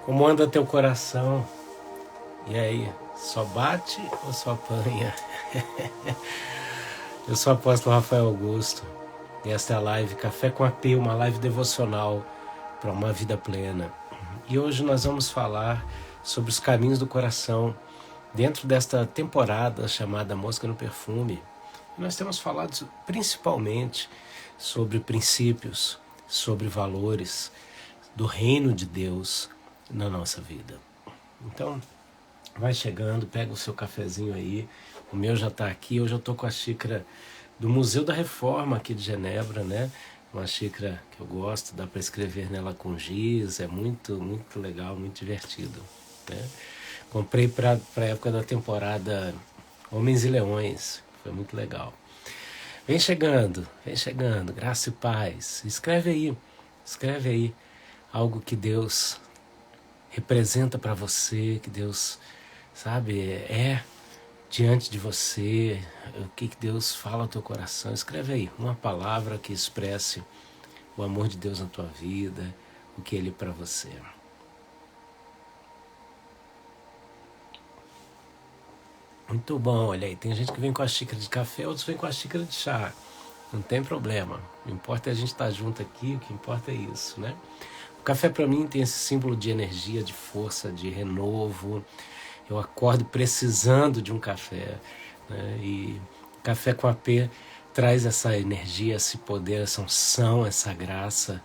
Como anda teu coração? E aí, só bate ou só apanha? Eu sou o apóstolo Rafael Augusto e esta é a live Café com AP, uma live devocional para uma vida plena. E hoje nós vamos falar sobre os caminhos do coração dentro desta temporada chamada Mosca no Perfume. Nós temos falado principalmente sobre princípios, sobre valores do reino de Deus na nossa vida. Então, vai chegando, pega o seu cafezinho aí. O meu já está aqui. Hoje eu estou com a xícara do Museu da Reforma aqui de Genebra, né? Uma xícara que eu gosto, dá para escrever nela com giz, é muito legal, muito divertido, né? Comprei para a época da temporada Homens e Leões, foi muito legal. Vem chegando, graça e paz. Escreve aí algo que Deus representa para você, que Deus, sabe, é diante de você, o que Deus fala ao teu coração. Escreve aí uma palavra que expresse o amor de Deus na tua vida, o que Ele é para você. Muito bom, olha aí, tem gente que vem com a xícara de café, outros vem com a xícara de chá. Não tem problema, o que importa é a gente estar junto aqui, o que importa é isso, né? O café para mim tem esse símbolo de energia, de força, de renovo. Eu acordo precisando de um café, né? E Café com AP traz essa energia, esse poder, essa unção, essa graça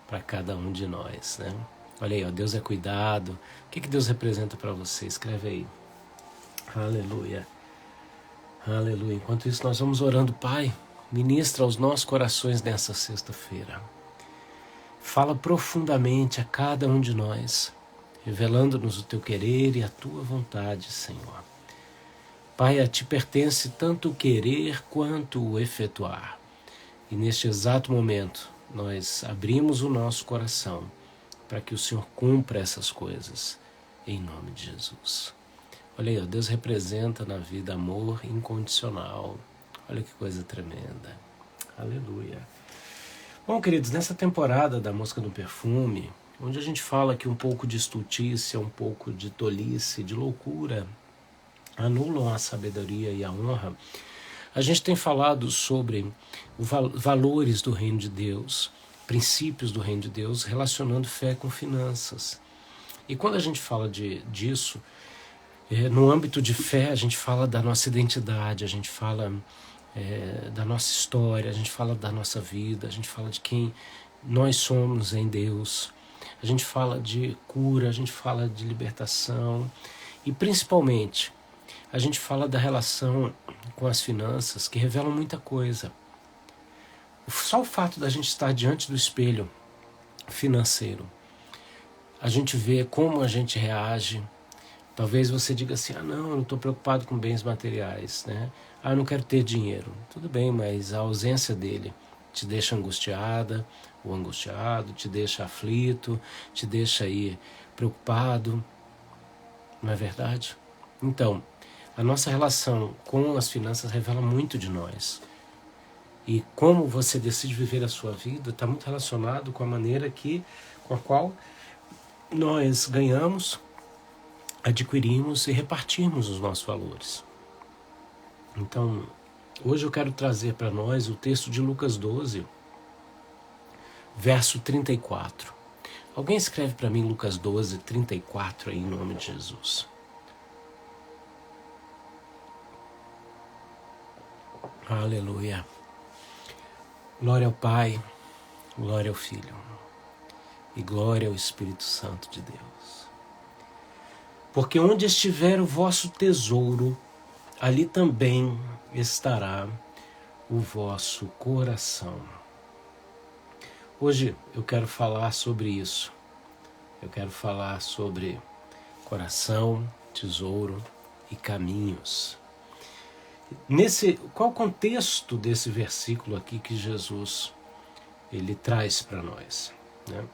para cada um de nós, né? Olha aí, ó, Deus é cuidado. O que Deus representa para você? Escreve aí. Aleluia. Aleluia. Enquanto isso, nós vamos orando. Pai, ministra aos nossos corações nessa sexta-feira. Fala profundamente a cada um de nós, revelando-nos o teu querer e a tua vontade, Senhor. Pai, a ti pertence tanto o querer quanto o efetuar. E neste exato momento, nós abrimos o nosso coração para que o Senhor cumpra essas coisas, em nome de Jesus. Olha aí, ó, Deus representa na vida amor incondicional. Olha que coisa tremenda. Aleluia. Bom, queridos, nessa temporada da Mosca no Perfume, onde a gente fala que um pouco de estultícia, um pouco de tolice, de loucura, anulam a sabedoria e a honra, a gente tem falado sobre valores do reino de Deus, princípios do reino de Deus, relacionando fé com finanças. E quando a gente fala disso, no âmbito de fé, a gente fala da nossa identidade, a gente fala da nossa história, a gente fala da nossa vida, a gente fala de quem nós somos em Deus, a gente fala de cura, a gente fala de libertação e principalmente a gente fala da relação com as finanças que revelam muita coisa. Só o fato da gente estar diante do espelho financeiro, a gente vê como a gente reage. Talvez você diga assim, não, eu não estou preocupado com bens materiais, né? Eu não quero ter dinheiro. Tudo bem, mas a ausência dele te deixa angustiada, ou angustiado, te deixa aflito, te deixa aí preocupado, não é verdade? Então, a nossa relação com as finanças revela muito de nós. E como você decide viver a sua vida está muito relacionado com a maneira com a qual nós ganhamos, adquirimos e repartimos os nossos valores. Então, hoje eu quero trazer para nós o texto de Lucas 12, verso 34. Alguém escreve para mim Lucas 12, 34 aí em nome de Jesus. Aleluia. Glória ao Pai, glória ao Filho e glória ao Espírito Santo de Deus. Porque onde estiver o vosso tesouro, ali também estará o vosso coração. Hoje eu quero falar sobre isso. Eu quero falar sobre coração, tesouro e caminhos. Qual o contexto desse versículo aqui que Jesus ele traz para nós, né?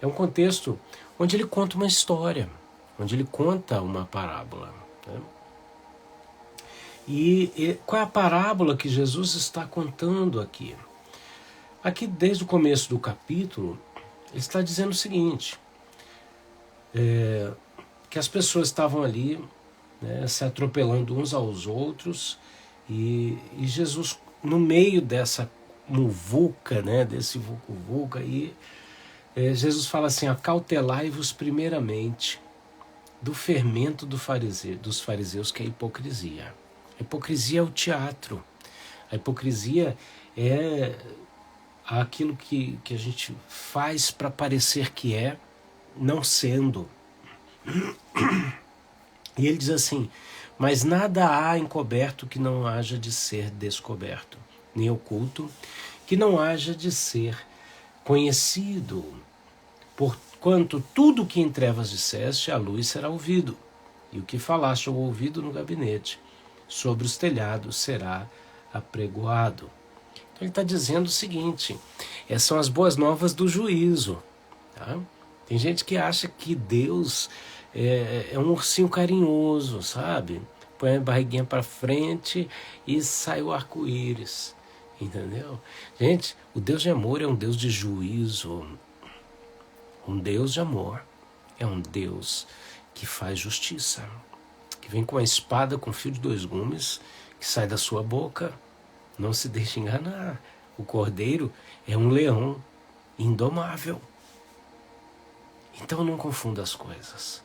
É um contexto onde ele conta uma história, onde ele conta uma parábola, né? E qual é a parábola que Jesus está contando aqui? Aqui, desde o começo do capítulo, ele está dizendo o seguinte: que as pessoas estavam ali, né, se atropelando uns aos outros, e Jesus, no meio dessa muvuca, né, desse vucu-vucu aí, Jesus fala assim: acautelai-vos primeiramente do fermento dos fariseus, que é a hipocrisia. A hipocrisia é o teatro. A hipocrisia é aquilo que a gente faz para parecer que é, não sendo. E ele diz assim: mas nada há encoberto que não haja de ser descoberto, nem oculto que não haja de ser conhecido. Porquanto tudo que em trevas disseste, à luz será ouvido, e o que falaste ao ouvido no gabinete, sobre os telhados será apregoado. Então ele está dizendo o seguinte: essas são as boas novas do juízo. Tá? Tem gente que acha que Deus é um ursinho carinhoso, sabe? Põe a barriguinha para frente e sai o arco-íris, entendeu? Gente, o Deus de amor é um Deus de juízo. Um Deus de amor é um Deus que faz justiça, que vem com a espada com fio de 2 gumes, que sai da sua boca. Não se deixe enganar. O cordeiro é um leão indomável. Então não confunda as coisas.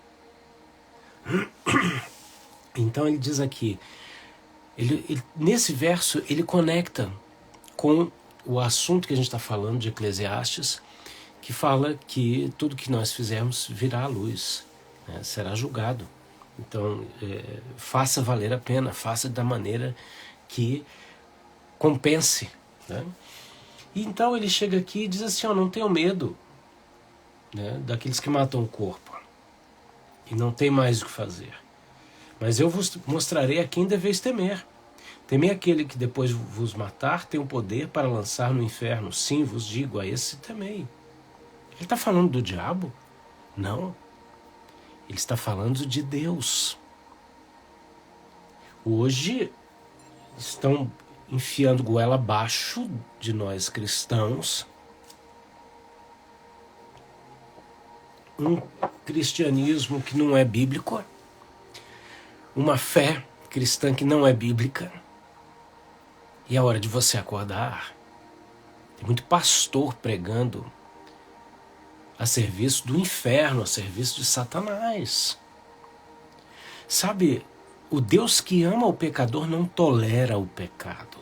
Então ele diz aqui, nesse verso ele conecta com o assunto que a gente está falando de Eclesiastes, que fala que tudo que nós fizermos virá à luz, né, será julgado. Então faça valer a pena, faça da maneira que compense. Né? E então ele chega aqui e diz assim: não tenham medo, né, daqueles que matam o corpo e não tem mais o que fazer, mas eu vos mostrarei a quem deveis temer. Temei aquele que depois vos matar tem o poder para lançar no inferno. Sim, vos digo, a esse temei. Ele está falando do diabo? Não. Ele está falando de Deus. Hoje estão enfiando goela abaixo de nós cristãos um cristianismo que não é bíblico, uma fé cristã que não é bíblica. E é hora de você acordar. Tem muito pastor pregando a serviço do inferno, a serviço de Satanás. Sabe, o Deus que ama o pecador não tolera o pecado.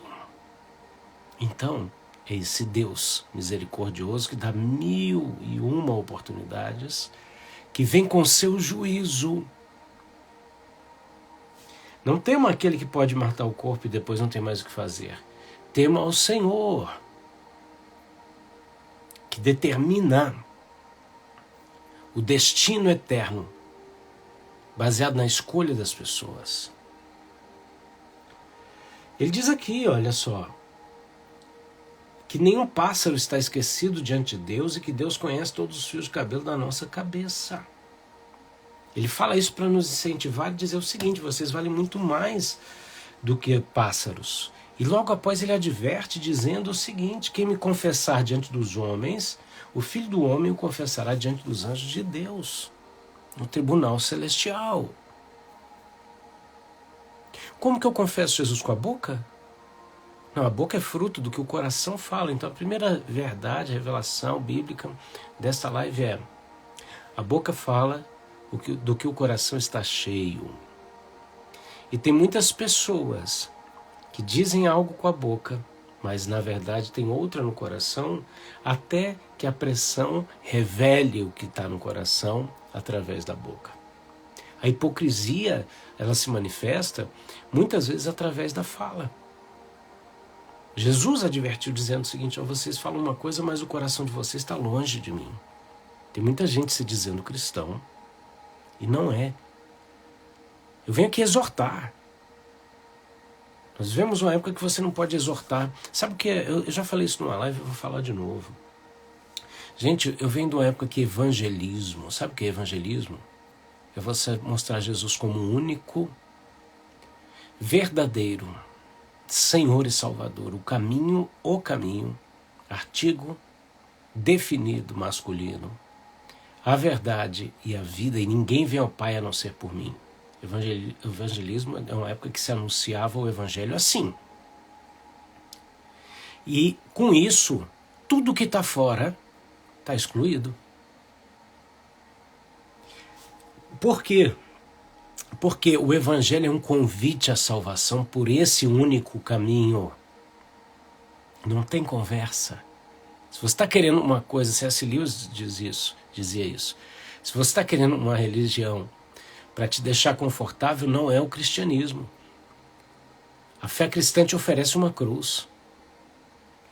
Então, é esse Deus misericordioso que dá 1001 oportunidades, que vem com seu juízo. Não tema aquele que pode matar o corpo e depois não tem mais o que fazer. Tema ao Senhor, que determina o destino eterno, baseado na escolha das pessoas. Ele diz aqui, olha só, que nenhum pássaro está esquecido diante de Deus e que Deus conhece todos os fios de cabelo da nossa cabeça. Ele fala isso para nos incentivar e dizer o seguinte: vocês valem muito mais do que pássaros. E logo após ele adverte dizendo o seguinte: quem me confessar diante dos homens, o Filho do Homem o confessará diante dos anjos de Deus, no tribunal celestial. Como que eu confesso Jesus com a boca? Não, a boca é fruto do que o coração fala. Então a primeira verdade, revelação bíblica desta live é: a boca fala do que o coração está cheio. E tem muitas pessoas que dizem algo com a boca, mas na verdade tem outra no coração, até que a pressão revele o que está no coração através da boca. A hipocrisia, ela se manifesta muitas vezes através da fala. Jesus advertiu dizendo o seguinte: vocês falam uma coisa, mas o coração de vocês está longe de mim. Tem muita gente se dizendo cristão e não é. Eu venho aqui exortar. Nós vivemos uma época que você não pode exortar. Sabe o que é? Eu já falei isso numa live, eu vou falar de novo. Gente, eu venho de uma época que evangelismo. Sabe o que é evangelismo? É você mostrar Jesus como único, verdadeiro, Senhor e Salvador. O caminho, artigo definido masculino. a verdade e a vida, e ninguém vem ao Pai a não ser por mim. Evangelismo é uma época que se anunciava o evangelho assim. E com isso, tudo que está fora está excluído. Por quê? Porque o evangelho é um convite à salvação por esse único caminho. Não tem conversa. Se você está querendo uma coisa, C.S. Lewis dizia isso. Se você está querendo uma religião para te deixar confortável, não é o cristianismo. A fé cristã te oferece uma cruz.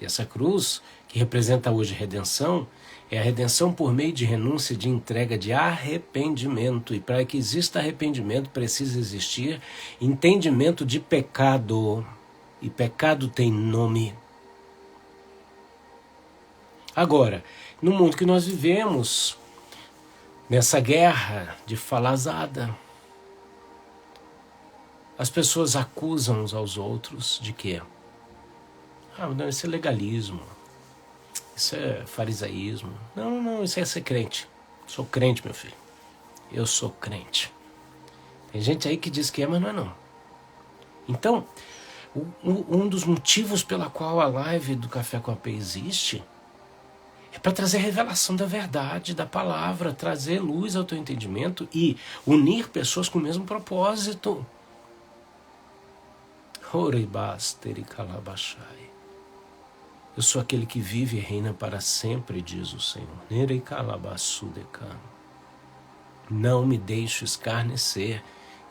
E essa cruz, que representa hoje redenção, é a redenção por meio de renúncia, de entrega, de arrependimento. E para que exista arrependimento, precisa existir entendimento de pecado. E pecado tem nome. Agora, no mundo que nós vivemos, nessa guerra de falazada, as pessoas acusam uns aos outros de quê? Não, isso é legalismo, isso é farisaísmo. Não, isso é ser crente. Sou crente, meu filho. Eu sou crente. Tem gente aí que diz que é, mas não é não. Então, um dos motivos pela qual a live do Café com a P existe é para trazer revelação da verdade, da palavra, trazer luz ao teu entendimento e unir pessoas com o mesmo propósito. Eu sou aquele que vive e reina para sempre, diz o Senhor. Não me deixo escarnecer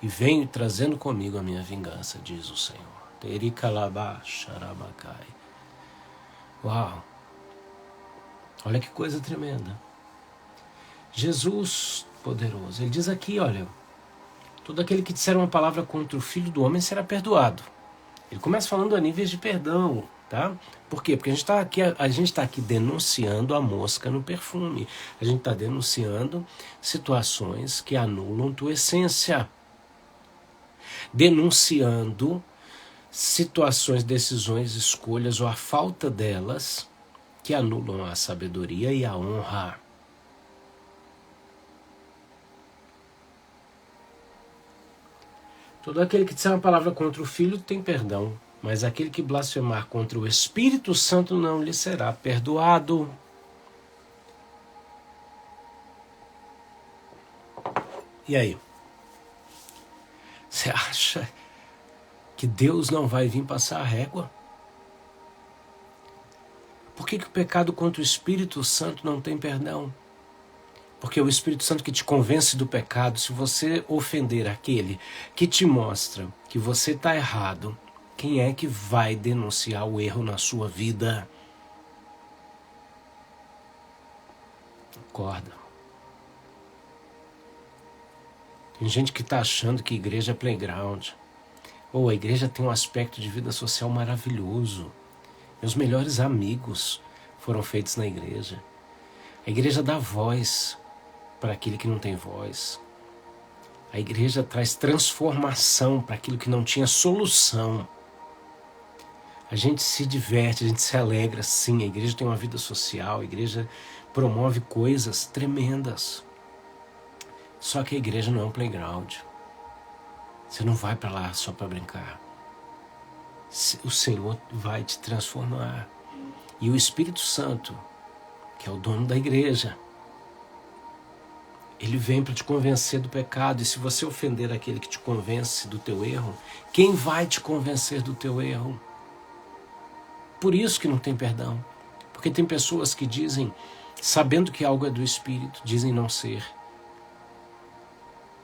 e venho trazendo comigo a minha vingança, diz o Senhor. Uau! Olha que coisa tremenda. Jesus poderoso, ele diz aqui, olha, todo aquele que disser uma palavra contra o Filho do Homem será perdoado. Ele começa falando a níveis de perdão, tá? Por quê? Porque a gente está aqui denunciando a mosca no perfume. A gente está denunciando situações que anulam tua essência. Denunciando situações, decisões, escolhas ou a falta delas que anulam a sabedoria e a honra. Todo aquele que disser uma palavra contra o Filho tem perdão, mas aquele que blasfemar contra o Espírito Santo não lhe será perdoado. E aí? Você acha que Deus não vai vir passar a régua? Por que o pecado contra o Espírito Santo não tem perdão? Porque o Espírito Santo que te convence do pecado, se você ofender aquele que te mostra que você está errado, quem é que vai denunciar o erro na sua vida? Acorda. Tem gente que está achando que igreja é playground. Ou a igreja tem um aspecto de vida social maravilhoso. Meus melhores amigos foram feitos na igreja. A igreja dá voz para aquele que não tem voz. A igreja traz transformação para aquilo que não tinha solução. A gente se diverte, a gente se alegra, sim. A igreja tem uma vida social, a igreja promove coisas tremendas. Só que a igreja não é um playground. Você não vai para lá só para brincar. O Senhor vai te transformar. E o Espírito Santo, que é o dono da igreja, ele vem para te convencer do pecado. E se você ofender aquele que te convence do teu erro, quem vai te convencer do teu erro? Por isso que não tem perdão. Porque tem pessoas que dizem, sabendo que algo é do Espírito, dizem não ser.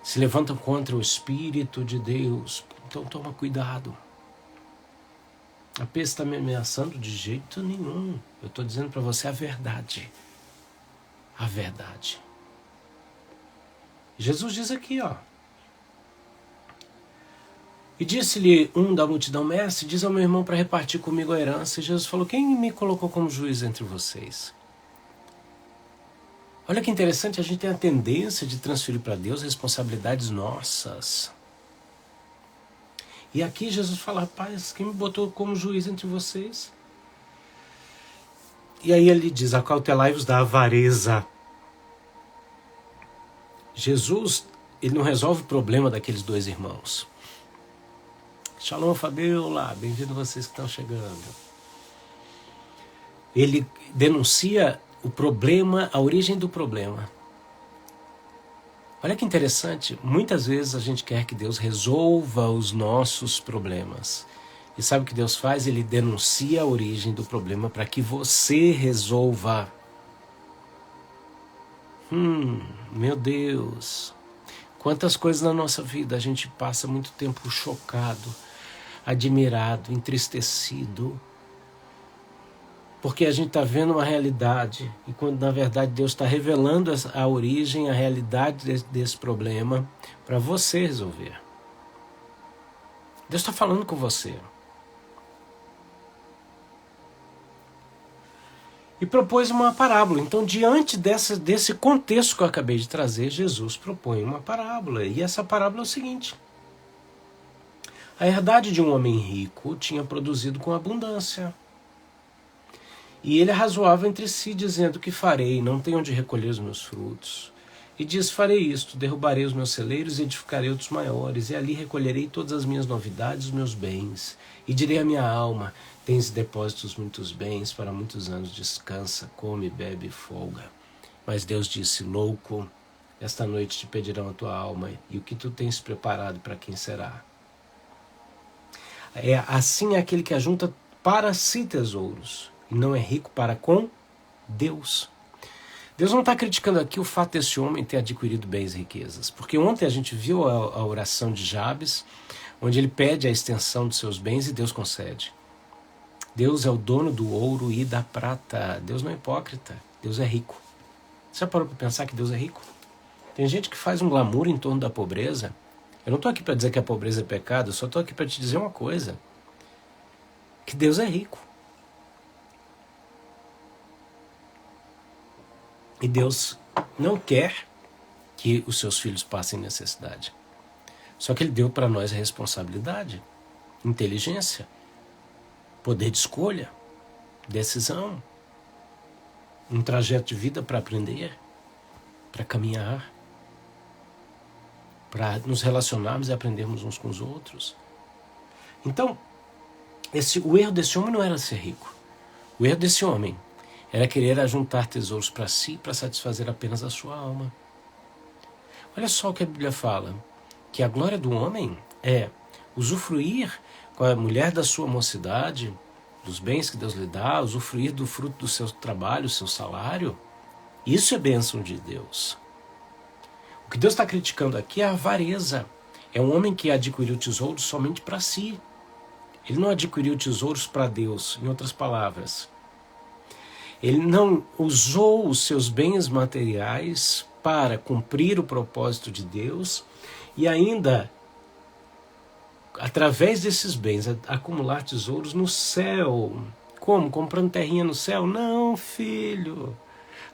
Se levantam contra o Espírito de Deus. Então toma cuidado. A P está me ameaçando de jeito nenhum. Eu estou dizendo para você a verdade. A verdade. Jesus diz aqui, ó. E disse-lhe um da multidão, mestre, diz ao meu irmão para repartir comigo a herança. E Jesus falou, quem me colocou como juiz entre vocês? Olha que interessante, a gente tem a tendência de transferir para Deus responsabilidades nossas. E aqui Jesus fala, rapaz, quem me botou como juiz entre vocês? E aí ele diz, acautelai-vos da avareza. Jesus, ele não resolve o problema daqueles dois irmãos. Shalom, Fabiola, bem-vindo vocês que estão chegando. Ele denuncia o problema, a origem do problema. Olha que interessante, muitas vezes a gente quer que Deus resolva os nossos problemas. E sabe o que Deus faz? Ele denuncia a origem do problema para que você resolva. Meu Deus, quantas coisas na nossa vida a gente passa muito tempo chocado, admirado, entristecido, porque a gente está vendo uma realidade e quando na verdade Deus está revelando a origem, a realidade desse problema para você resolver. Deus está falando com você. E propôs uma parábola. Então, diante desse contexto que eu acabei de trazer, Jesus propõe uma parábola. E essa parábola é o seguinte: a herdade de um homem rico tinha produzido com abundância. E ele arrazoava entre si, dizendo: que farei? Não tenho onde recolher os meus frutos. E diz: farei isto, derrubarei os meus celeiros e edificarei outros maiores, e ali recolherei todas as minhas novidades, os meus bens. E direi à minha alma: tens depósitos muitos bens, para muitos anos descansa, come, bebe e folga. Mas Deus disse: louco, esta noite te pedirão a tua alma, e o que tu tens preparado para quem será? Assim é aquele que ajunta para si tesouros, e não é rico para com Deus. Deus não está criticando aqui o fato desse homem ter adquirido bens e riquezas, porque ontem a gente viu a oração de Jabes, onde ele pede a extensão dos seus bens e Deus concede. Deus é o dono do ouro e da prata. Deus não é hipócrita, Deus é rico. Você já parou para pensar que Deus é rico? Tem gente que faz um glamour em torno da pobreza. Eu não estou aqui para dizer que a pobreza é pecado, eu só estou aqui para te dizer uma coisa: que Deus é rico. E Deus não quer que os seus filhos passem necessidade. Só que Ele deu para nós a responsabilidade, inteligência, poder de escolha, decisão, um trajeto de vida para aprender, para caminhar, para nos relacionarmos e aprendermos uns com os outros. Então, o erro desse homem não era ser rico. O erro desse homem era querer ajuntar tesouros para si, para satisfazer apenas a sua alma. Olha só o que a Bíblia fala, que a glória do homem é usufruir com a mulher da sua mocidade, dos bens que Deus lhe dá, usufruir do fruto do seu trabalho, do seu salário. Isso é bênção de Deus. O que Deus está criticando aqui é a avareza. É um homem que adquiriu tesouros somente para si. Ele não adquiriu tesouros para Deus, em outras palavras. Ele não usou os seus bens materiais para cumprir o propósito de Deus e ainda, através desses bens, acumular tesouros no céu. Como? Comprando terrinha no céu? Não, filho.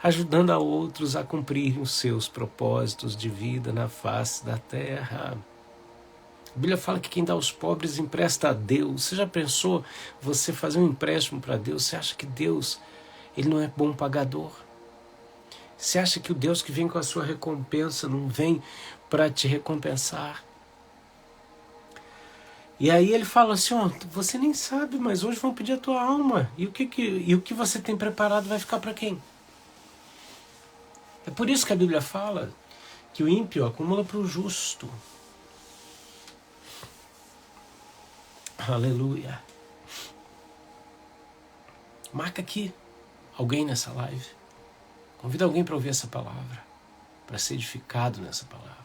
Ajudando a outros a cumprirem os seus propósitos de vida na face da terra. A Bíblia fala que quem dá aos pobres empresta a Deus. Você já pensou você fazer um empréstimo para Deus? Você acha que Deus, Ele não é bom pagador? Você acha que o Deus que vem com a sua recompensa não vem para te recompensar? E aí ele fala assim: ó, você nem sabe, mas hoje vão pedir a tua alma. E o que você tem preparado vai ficar para quem? É por isso que a Bíblia fala que o ímpio acumula para o justo. Aleluia. Marca aqui alguém nessa live. Convida alguém para ouvir essa palavra, para ser edificado nessa palavra.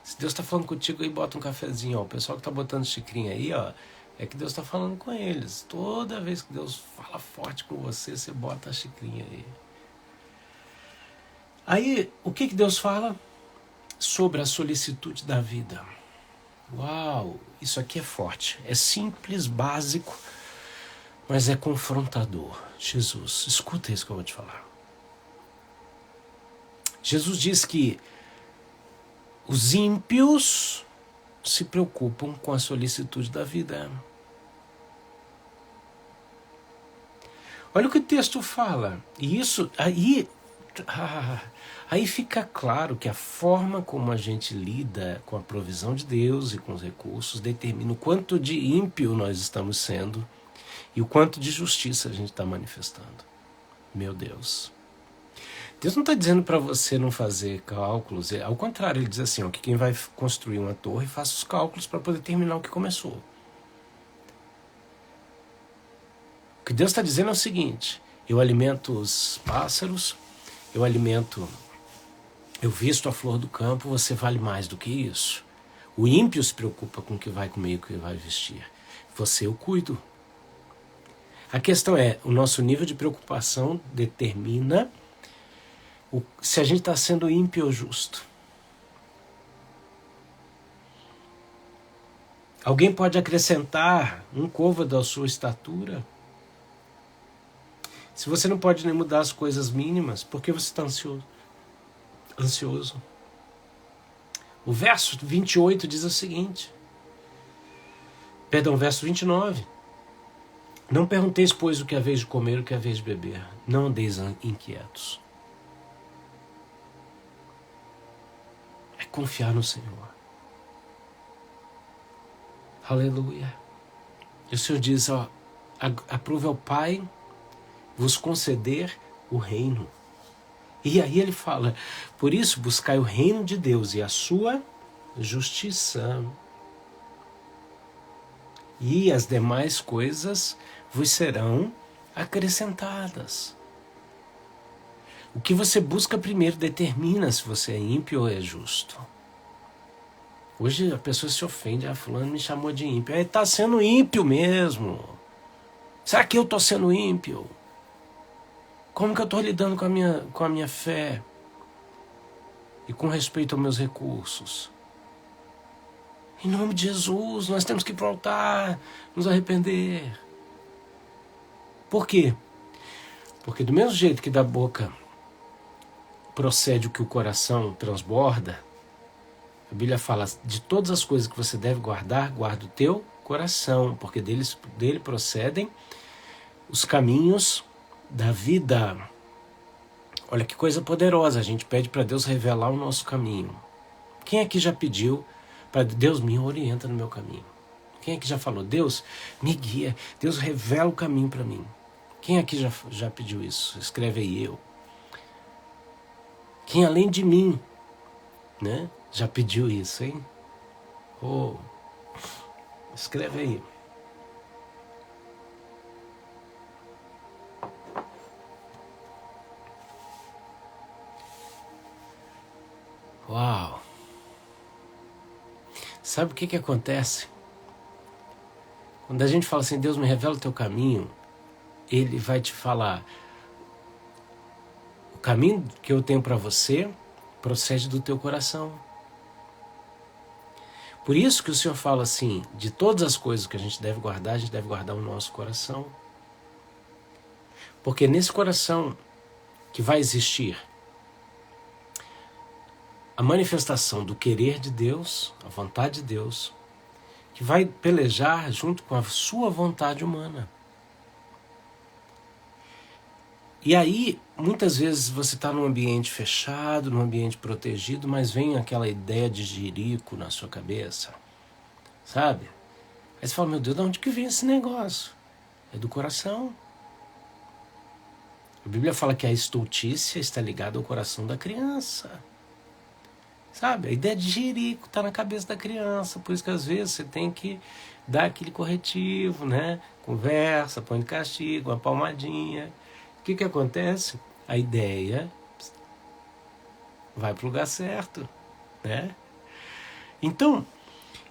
Se Deus está falando contigo aí, bota um cafezinho. Ó. O pessoal que está botando xicrinha aí, ó, é que Deus está falando com eles. Toda vez que Deus fala forte com você, você bota a xicrinha aí. Aí, o que Deus fala? Sobre a solicitude da vida. Uau, isso aqui é forte. É simples, básico, mas é confrontador. Jesus, escuta isso que eu vou te falar. Jesus diz que os ímpios se preocupam com a solicitude da vida. Olha o que o texto fala. E isso aí, Aí fica claro que a forma como a gente lida com a provisão de Deus e com os recursos determina o quanto de ímpio nós estamos sendo e o quanto de justiça a gente está manifestando. Meu Deus. Deus não está dizendo para você não fazer cálculos, ao contrário, ele diz assim, ó, que quem vai construir uma torre faça os cálculos para poder terminar o que começou. O que Deus está dizendo é o seguinte, eu alimento os pássaros, eu visto a flor do campo, você vale mais do que isso. O ímpio se preocupa com o que vai comer e o que vai vestir. Você eu cuido. A questão é, o nosso nível de preocupação determina se a gente está sendo ímpio ou justo. Alguém pode acrescentar um côvado à sua estatura? Se você não pode nem mudar as coisas mínimas, por que você está ansioso? O verso 28 diz o seguinte, verso 29. Não pergunteis, pois, o que é vez de comer, o que é vez de beber. Não andeis inquietos. É confiar no Senhor. Aleluia. E o Senhor diz, ó, aprove ao Pai vos conceder o reino. E aí ele fala, por isso buscai o reino de Deus e a sua justiça. E as demais coisas vos serão acrescentadas. O que você busca primeiro determina se você é ímpio ou é justo. Hoje a pessoa se ofende, fulano me chamou de ímpio. Ele está sendo ímpio mesmo. Será que eu estou sendo ímpio? Como que eu estou lidando com a minha fé? E com respeito aos meus recursos? Em nome de Jesus, nós temos que voltar, nos arrepender. Por quê? Porque do mesmo jeito que da boca procede o que o coração transborda, a Bíblia fala, de todas as coisas que você deve guardar, guarda o teu coração, porque dele procedem os caminhos da vida. Olha que coisa poderosa, a gente pede para Deus revelar o nosso caminho. Quem aqui já pediu para Deus me orienta no meu caminho? Quem aqui já falou, Deus me guia, Deus revela o caminho para mim? Quem aqui já pediu isso? Escreve aí, eu. Quem além de mim, né, já pediu isso, hein? Oh, escreve aí. Uau! Sabe o que acontece? Quando a gente fala assim, Deus me revela o teu caminho, Ele vai te falar, o caminho que eu tenho para você procede do teu coração. Por isso que o Senhor fala assim, de todas as coisas que a gente deve guardar o nosso coração. Porque nesse coração que vai existir a manifestação do querer de Deus, a vontade de Deus, que vai pelejar junto com a sua vontade humana. E aí, muitas vezes você está num ambiente fechado, num ambiente protegido, mas vem aquela ideia de jirico na sua cabeça, sabe? Aí você fala, meu Deus, de onde que vem esse negócio? É do coração. A Bíblia fala que a estultícia está ligada ao coração da criança. Sabe, a ideia de jirico está na cabeça da criança, por isso que às vezes você tem que dar aquele corretivo, né? Conversa, põe de castigo, uma palmadinha. O que acontece? A ideia vai para o lugar certo, né? Então,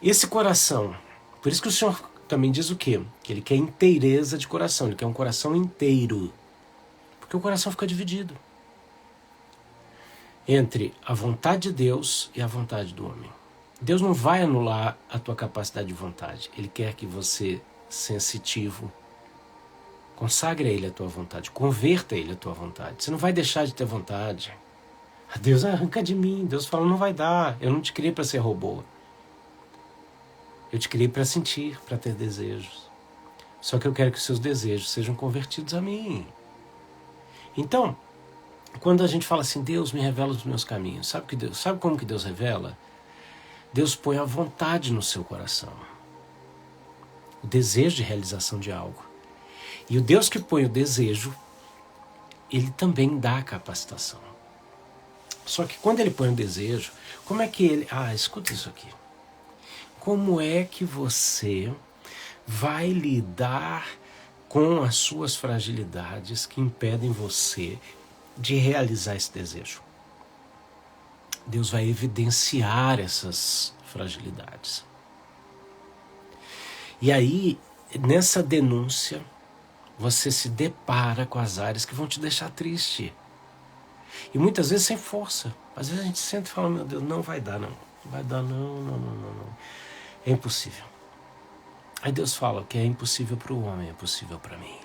esse coração, por isso que o Senhor também diz o quê? Que Ele quer inteireza de coração, Ele quer um coração inteiro, porque o coração fica dividido entre a vontade de Deus e a vontade do homem. Deus não vai anular a tua capacidade de vontade. Ele quer que você, sensitivo, consagre a Ele a tua vontade, converta a Ele a tua vontade. Você não vai deixar de ter vontade. Deus arranca de mim. Deus fala, não vai dar. Eu não te criei para ser robô. Eu te criei para sentir, para ter desejos. Só que eu quero que os seus desejos sejam convertidos a mim. Então, Quando a gente fala assim, Deus me revela os meus caminhos, sabe como que Deus revela? Deus põe a vontade no seu coração, o desejo de realização de algo. E o Deus que põe o desejo, ele também dá a capacitação. Só que quando ele põe o desejo, como é que ele... escuta isso aqui. Como é que você vai lidar com as suas fragilidades que impedem você de realizar esse desejo? Deus vai evidenciar essas fragilidades. E aí, nessa denúncia, você se depara com as áreas que vão te deixar triste. E muitas vezes sem força. Às vezes a gente senta e fala, meu Deus, não vai dar não. Não vai dar não. É impossível. Aí Deus fala que é impossível para o homem, é possível para mim.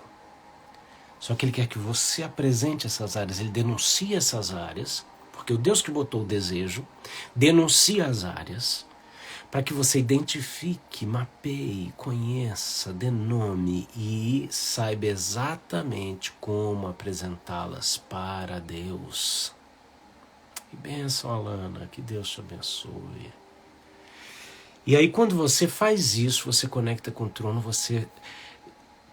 Só que Ele quer que você apresente essas áreas, Ele denuncia essas áreas, porque o Deus que botou o desejo denuncia as áreas, para que você identifique, mapeie, conheça, dê nome e saiba exatamente como apresentá-las para Deus. Que bênção, Alana, que Deus te abençoe. E aí quando você faz isso, você conecta com o trono, você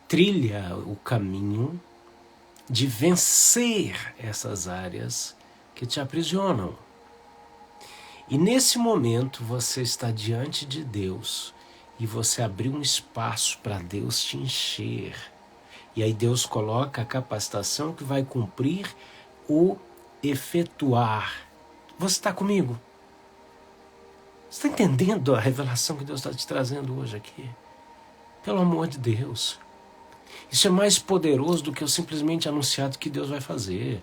trilha o caminho de vencer essas áreas que te aprisionam. E nesse momento você está diante de Deus e você abriu um espaço para Deus te encher. E aí Deus coloca a capacitação que vai cumprir o efetuar. Você está comigo? Você está entendendo a revelação que Deus está te trazendo hoje aqui? Pelo amor de Deus. Isso é mais poderoso do que eu simplesmente anunciar que Deus vai fazer.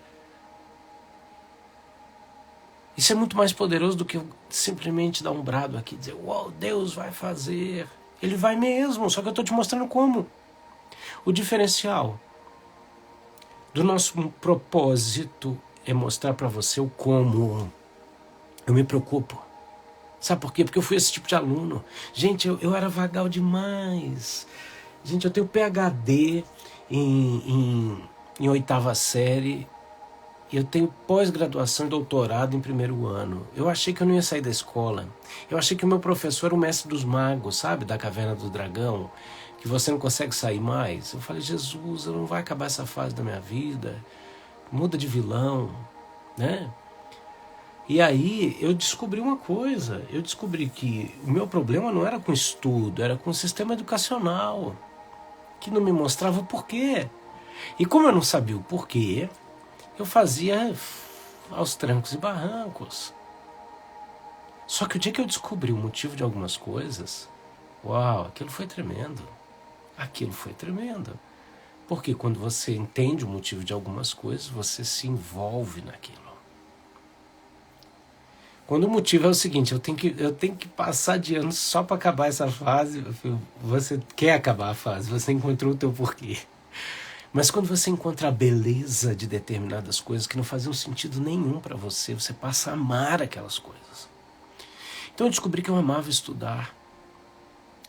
Isso é muito mais poderoso do que eu simplesmente dar um brado aqui e dizer, uau, Deus vai fazer. Ele vai mesmo, só que eu estou te mostrando como. O diferencial do nosso propósito é mostrar para você o como. Eu me preocupo. Sabe por quê? Porque eu fui esse tipo de aluno. Gente, eu era vagal demais. Gente, eu tenho PhD em 8ª série. E eu tenho pós-graduação e doutorado em 1º ano. Eu achei que eu não ia sair da escola. Eu achei que o meu professor era o mestre dos magos, sabe? Da Caverna do Dragão. Que você não consegue sair mais. Eu falei, Jesus, não vai acabar essa fase da minha vida. Muda de vilão, né? E aí eu descobri uma coisa. Eu descobri que o meu problema não era com estudo, era com o sistema educacional. Que não me mostrava o porquê. E como eu não sabia o porquê, eu fazia aos trancos e barrancos. Só que o dia que eu descobri o motivo de algumas coisas, uau, aquilo foi tremendo. Aquilo foi tremendo. Porque quando você entende o motivo de algumas coisas, você se envolve naquilo. Quando o motivo é o seguinte, eu tenho que passar de ano só para acabar essa fase, você quer acabar a fase, você encontrou o teu porquê. Mas quando você encontra a beleza de determinadas coisas que não faziam sentido nenhum para você, você passa a amar aquelas coisas. Então eu descobri que eu amava estudar.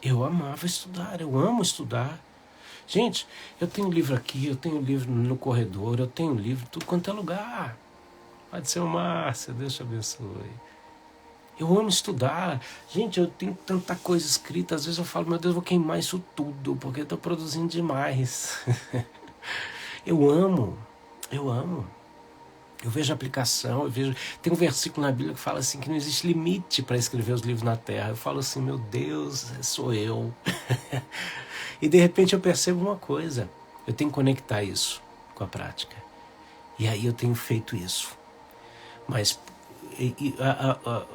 Eu amava estudar, eu amo estudar. Gente, eu tenho livro aqui, eu tenho livro no corredor, eu tenho livro em tudo quanto é lugar. Pode ser o Márcio, Deus te abençoe. Eu amo estudar. Gente, eu tenho tanta coisa escrita, às vezes eu falo, meu Deus, eu vou queimar isso tudo, porque eu estou produzindo demais. Eu amo. Eu vejo aplicação, tem um versículo na Bíblia que fala assim, que não existe limite para escrever os livros na terra. Eu falo assim, meu Deus, sou eu. E de repente eu percebo uma coisa, eu tenho que conectar isso com a prática. E aí eu tenho feito isso. Mas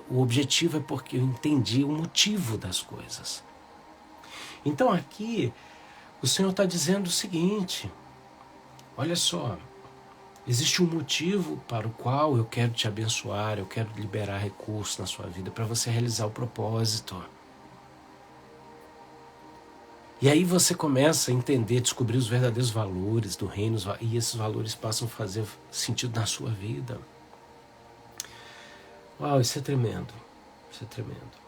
o objetivo é porque eu entendi o motivo das coisas. Então aqui, o Senhor está dizendo o seguinte, olha só, existe um motivo para o qual eu quero te abençoar, eu quero liberar recursos na sua vida para você realizar o propósito. E aí você começa a entender, descobrir os verdadeiros valores do reino, e esses valores passam a fazer sentido na sua vida. Uau, isso é tremendo, isso é tremendo.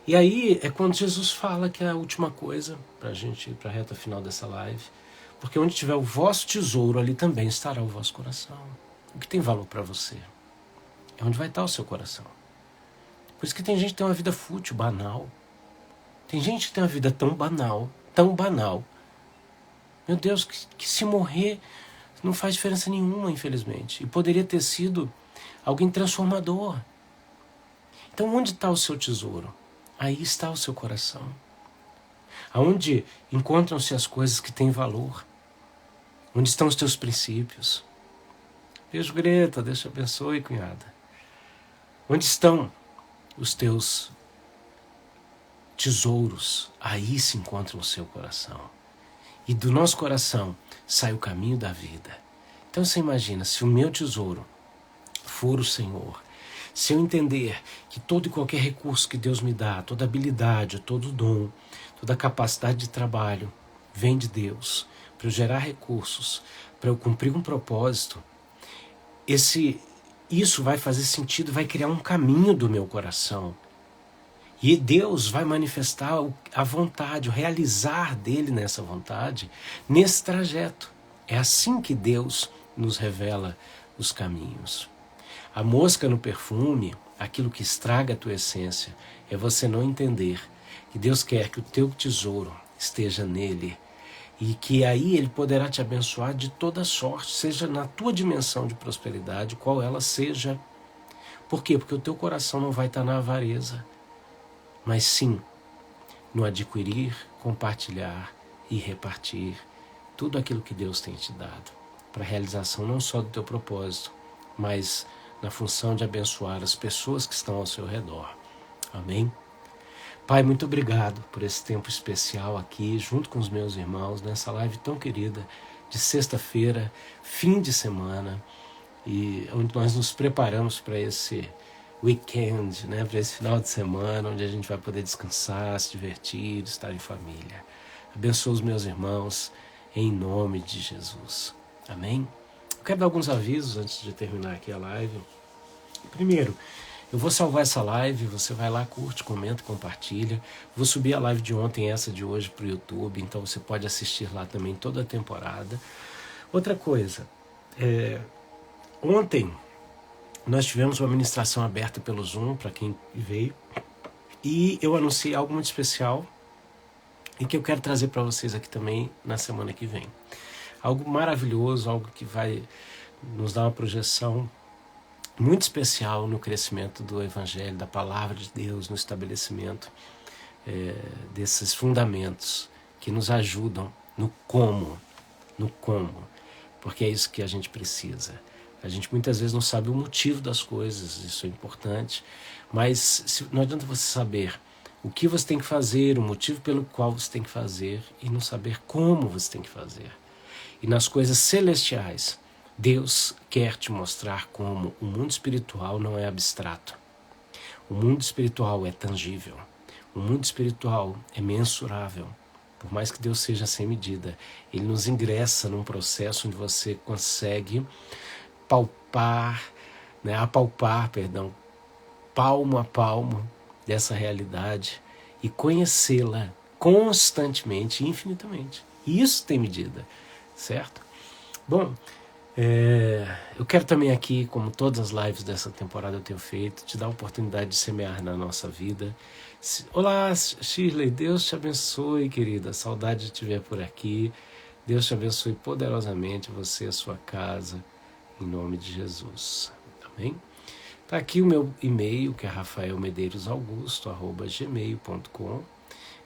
E aí é quando Jesus fala que é a última coisa, para a gente ir para a reta final dessa live, porque onde tiver o vosso tesouro, ali também estará o vosso coração. o que tem valor para você. É onde vai estar o seu coração. Por isso que tem gente que tem uma vida fútil, banal. Tem gente que tem uma vida tão banal, meu Deus, que se morrer não faz diferença nenhuma, infelizmente. E poderia ter sido alguém transformador. Então onde está o seu tesouro? Aí está o seu coração. Aonde encontram-se as coisas que têm valor? Onde estão os teus princípios? Beijo, Greta, Deus te abençoe, cunhada. Onde estão os teus tesouros? Aí se encontra o seu coração. E do nosso coração sai o caminho da vida. Então você imagina, se o meu tesouro for o Senhor, se eu entender que todo e qualquer recurso que Deus me dá, toda habilidade, todo dom, toda capacidade de trabalho, vem de Deus, para eu gerar recursos, para eu cumprir um propósito, isso vai fazer sentido, vai criar um caminho do meu coração. E Deus vai manifestar a vontade, o realizar dele nessa vontade, nesse trajeto. É assim que Deus nos revela os caminhos. A mosca no perfume, aquilo que estraga a tua essência, é você não entender que Deus quer que o teu tesouro esteja nele e que aí ele poderá te abençoar de toda sorte, seja na tua dimensão de prosperidade, qual ela seja. Por quê? Porque o teu coração não vai estar na avareza, mas sim no adquirir, compartilhar e repartir tudo aquilo que Deus tem te dado, para a realização não só do teu propósito, mas na função de abençoar as pessoas que estão ao seu redor. Amém? Pai, muito obrigado por esse tempo especial aqui, junto com os meus irmãos, nessa live tão querida de sexta-feira, fim de semana, e onde nós nos preparamos para esse weekend, né, para esse final de semana, onde a gente vai poder descansar, se divertir, estar em família. Abençoa os meus irmãos, em nome de Jesus. Amém? Eu quero dar alguns avisos antes de terminar aqui a live. Primeiro, eu vou salvar essa live, você vai lá, curte, comenta, compartilha. Vou subir a live de ontem, essa de hoje, para o YouTube, então você pode assistir lá também toda a temporada. Outra coisa, ontem nós tivemos uma ministração aberta pelo Zoom, para quem veio, e eu anunciei algo muito especial e que eu quero trazer para vocês aqui também na semana que vem. Algo maravilhoso, algo que vai nos dar uma projeção muito especial no crescimento do Evangelho, da Palavra de Deus, no estabelecimento desses fundamentos que nos ajudam no como, porque é isso que a gente precisa. A gente muitas vezes não sabe o motivo das coisas, isso é importante, mas não adianta você saber o que você tem que fazer, o motivo pelo qual você tem que fazer e não saber como você tem que fazer. E nas coisas celestiais, Deus quer te mostrar como o mundo espiritual não é abstrato. O mundo espiritual é tangível. O mundo espiritual é mensurável. Por mais que Deus seja sem medida, Ele nos ingressa num processo onde você consegue apalpar, palmo a palmo dessa realidade e conhecê-la constantemente e infinitamente. E isso tem medida, certo? Bom, eu quero também aqui, como todas as lives dessa temporada eu tenho feito, te dar a oportunidade de semear na nossa vida. Olá, Shirley, Deus te abençoe, querida, saudade de te ver por aqui. Deus te abençoe poderosamente, você e a sua casa, em nome de Jesus. Amém? Está aqui o meu e-mail, que é rafaelmedeiros.augusto@gmail.com.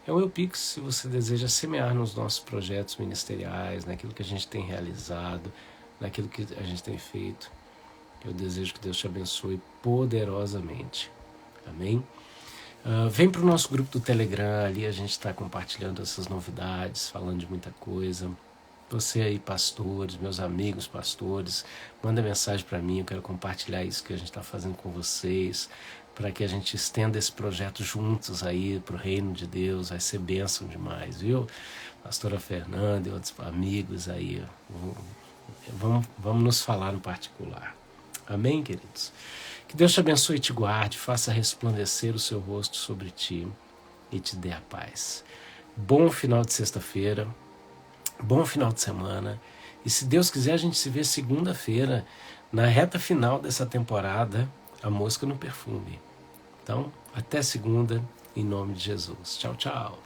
É o meu Pix, se você deseja semear nos nossos projetos ministeriais, naquilo que a gente tem realizado, naquilo que a gente tem feito. Eu desejo que Deus te abençoe poderosamente. Amém? Vem para o nosso grupo do Telegram, ali a gente está compartilhando essas novidades, falando de muita coisa. Você aí, pastores, meus amigos pastores, manda mensagem para mim, eu quero compartilhar isso que a gente está fazendo com vocês, para que a gente estenda esse projeto juntos aí para o reino de Deus, vai ser bênção demais, viu? Pastora Fernanda e outros amigos aí, vamos nos falar no particular. Amém, queridos? Que Deus te abençoe e te guarde, faça resplandecer o seu rosto sobre ti e te dê a paz. Bom final de sexta-feira, bom final de semana, e se Deus quiser a gente se vê segunda-feira na reta final dessa temporada, a mosca no perfume. Então, até segunda, em nome de Jesus. Tchau, tchau.